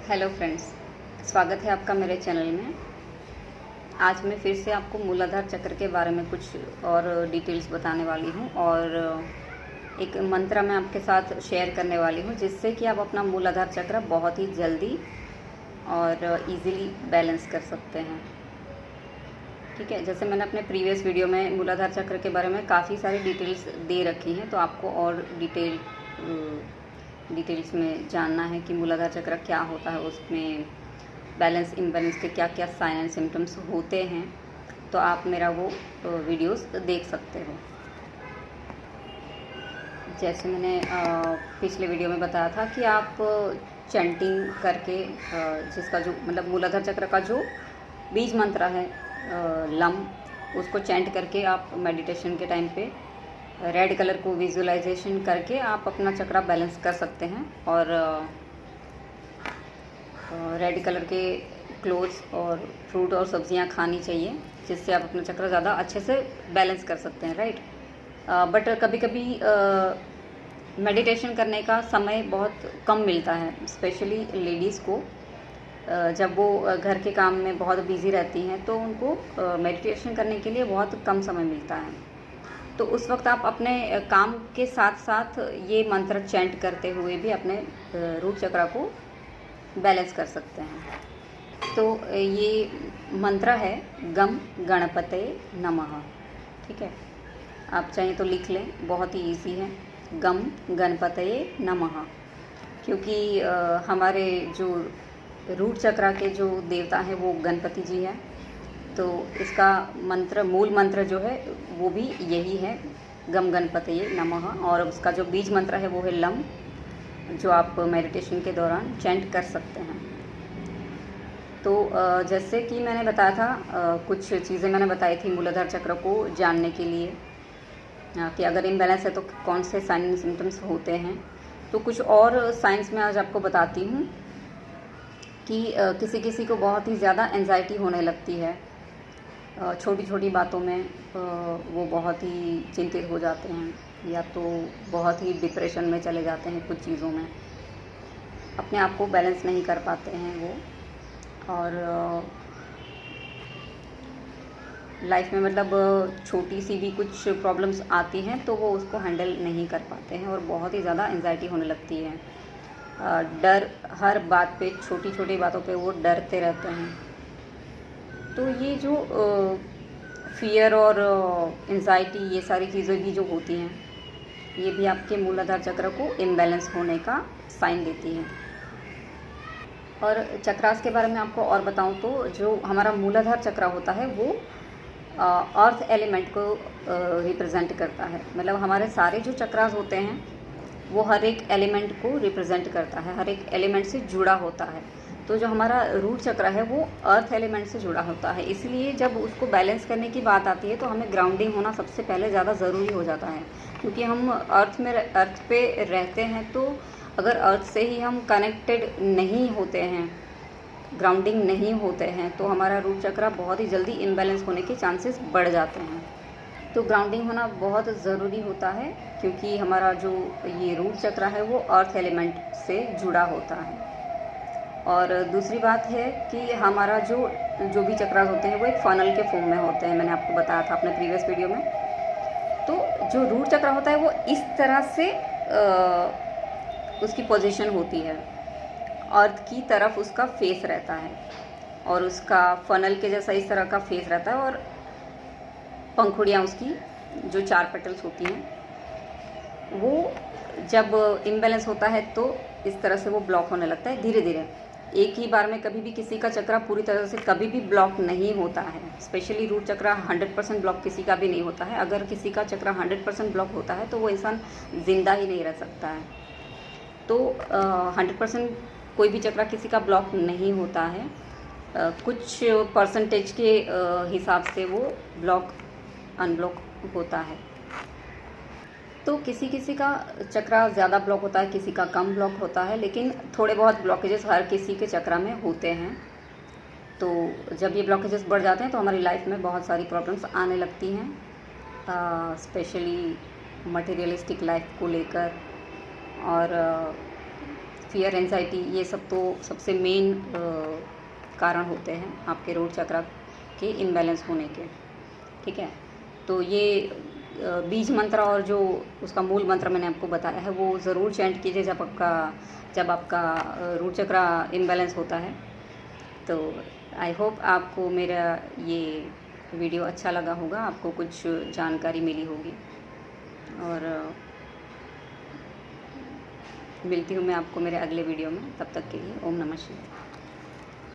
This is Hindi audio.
हेलो फ्रेंड्स, स्वागत है आपका मेरे चैनल में। आज मैं फिर से आपको मूलाधार चक्र के बारे में कुछ और डिटेल्स बताने वाली हूँ और एक मंत्र मैं आपके साथ शेयर करने वाली हूँ जिससे कि आप अपना मूलाधार चक्र बहुत ही जल्दी और इजीली बैलेंस कर सकते हैं। ठीक है, जैसे मैंने अपने प्रीवियस वीडियो में मूलाधार चक्र के बारे में काफ़ी सारी डिटेल्स दे रखी हैं, तो आपको और डिटेल्स में जानना है कि मूलाधार चक्र क्या होता है, उसमें बैलेंस इम्बैलेंस के क्या क्या साइन एंड सिम्टम्स होते हैं, तो आप मेरा वो वीडियोस देख सकते हो। जैसे मैंने पिछले वीडियो में बताया था कि आप चैंटिंग करके जिसका जो मतलब मूलाधार चक्र का जो बीज मंत्र है लम, उसको चैंट करके आप मेडिटेशन के टाइम पे रेड कलर को विजुअलाइजेशन करके आप अपना चक्रा बैलेंस कर सकते हैं। और रेड कलर के क्लोथ्स और फ्रूट और सब्जियां खानी चाहिए जिससे आप अपना चक्रा ज़्यादा अच्छे से बैलेंस कर सकते हैं, राइट। बट कभी कभी मेडिटेशन करने का समय बहुत कम मिलता है, स्पेशली लेडीज़ को। जब वो घर के काम में बहुत बिज़ी रहती हैं तो उनको मेडिटेशन करने के लिए बहुत कम समय मिलता है। तो उस वक्त आप अपने काम के साथ साथ ये मंत्र चैंट करते हुए भी अपने रूट चक्र को बैलेंस कर सकते हैं। तो ये मंत्र है गम गणपते नमः। ठीक है, आप चाहें तो लिख लें, बहुत ही इजी है, गम गणपते नमः। क्योंकि हमारे जो रूट चक्र के जो देवता हैं वो गणपति जी हैं, तो इसका मंत्र, मूल मंत्र जो है वो भी यही है, गम गणपतये नमः। और उसका जो बीज मंत्र है वो है लम, जो आप मेडिटेशन के दौरान चैंट कर सकते हैं। तो जैसे कि मैंने बताया था, कुछ चीज़ें मैंने बताई थी मूलाधार चक्र को जानने के लिए कि अगर इम्बैलेंस है तो कौन से साइन एंड सिम्टम्स होते हैं। तो कुछ और साइंस में आज आपको बताती हूँ कि किसी किसी को बहुत ही ज़्यादा एंजाइटी होने लगती है, छोटी छोटी बातों में वो बहुत ही चिंतित हो जाते हैं, या तो बहुत ही डिप्रेशन में चले जाते हैं, कुछ चीज़ों में अपने आप को बैलेंस नहीं कर पाते हैं वो। और लाइफ में मतलब छोटी सी भी कुछ प्रॉब्लम्स आती हैं तो वो उसको हैंडल नहीं कर पाते हैं और बहुत ही ज़्यादा एंजाइटी होने लगती है। डर, हर बात पे, छोटी छोटी बातों पे वो डरते रहते हैं। तो ये जो फियर और एंजाइटी, ये सारी चीज़ें भी जो होती हैं, ये भी आपके मूलाधार चक्र को इम्बैलेंस होने का साइन देती हैं। और चक्रास के बारे में आपको और बताऊं तो जो हमारा मूलाधार चक्र होता है वो अर्थ एलिमेंट को रिप्रेजेंट करता है। मतलब हमारे सारे जो चक्रास होते हैं वो हर एक एलिमेंट को रिप्रेजेंट करता है, हर एक एलिमेंट से जुड़ा होता है। तो जो हमारा रूट चक्र है वो अर्थ एलिमेंट से जुड़ा होता है, इसलिए जब उसको बैलेंस करने की बात आती है तो हमें ग्राउंडिंग होना सबसे पहले ज़्यादा ज़रूरी हो जाता है। क्योंकि हम अर्थ पे रहते हैं, तो अगर अर्थ से ही हम कनेक्टेड नहीं होते हैं, ग्राउंडिंग नहीं होते हैं, तो हमारा रूट चक्र बहुत ही जल्दी इम्बैलेंस होने के चांसेस बढ़ जाते हैं। तो ग्राउंडिंग होना बहुत ज़रूरी होता है क्योंकि हमारा जो ये रूट चक्र है वो अर्थ एलिमेंट से जुड़ा होता है। और दूसरी बात है कि हमारा जो भी चक्रास होते हैं वो एक फनल के फॉर्म में होते हैं, मैंने आपको बताया था अपने प्रीवियस वीडियो में। तो जो रूट चक्र होता है वो इस तरह से उसकी पोजीशन होती है, अर्थ की तरफ उसका फेस रहता है और उसका फनल के जैसा इस तरह का फेस रहता है, और पंखुड़ियाँ उसकी जो 4 पेटल्स होती हैं वो जब इम्बैलेंस होता है तो इस तरह से वो ब्लॉक होने लगता है धीरे धीरे। एक ही बार में कभी भी किसी का चक्र पूरी तरह से कभी भी ब्लॉक नहीं होता है, स्पेशली रूट चक्र 100% ब्लॉक किसी का भी नहीं होता है। अगर किसी का चक्र 100% ब्लॉक होता है तो वो इंसान ज़िंदा ही नहीं रह सकता है। तो 100% कोई भी चक्र किसी का ब्लॉक नहीं होता है, कुछ परसेंटेज के हिसाब से वो ब्लॉक अनब्लॉक होता है। तो किसी किसी का चक्र ज़्यादा ब्लॉक होता है, किसी का कम ब्लॉक होता है, लेकिन थोड़े बहुत ब्लॉकेजेस हर किसी के चक्र में होते हैं। तो जब ये ब्लॉकेजेस बढ़ जाते हैं तो हमारी लाइफ में बहुत सारी प्रॉब्लम्स आने लगती हैं, स्पेशली मटेरियलिस्टिक लाइफ को लेकर और फियर, एंजाइटी, ये सब तो सबसे मेन कारण होते हैं आपके रूट चक्र के इम्बैलेंस होने के। ठीक है, तो ये बीज मंत्र और जो उसका मूल मंत्र मैंने आपको बताया है वो ज़रूर चैंट कीजिए जब आपका रूट चक्र इम्बैलेंस होता है। तो आई होप आपको मेरा ये वीडियो अच्छा लगा होगा, आपको कुछ जानकारी मिली होगी। और मिलती हूँ मैं आपको मेरे अगले वीडियो में, तब तक के लिए ओम नमः शिवाय।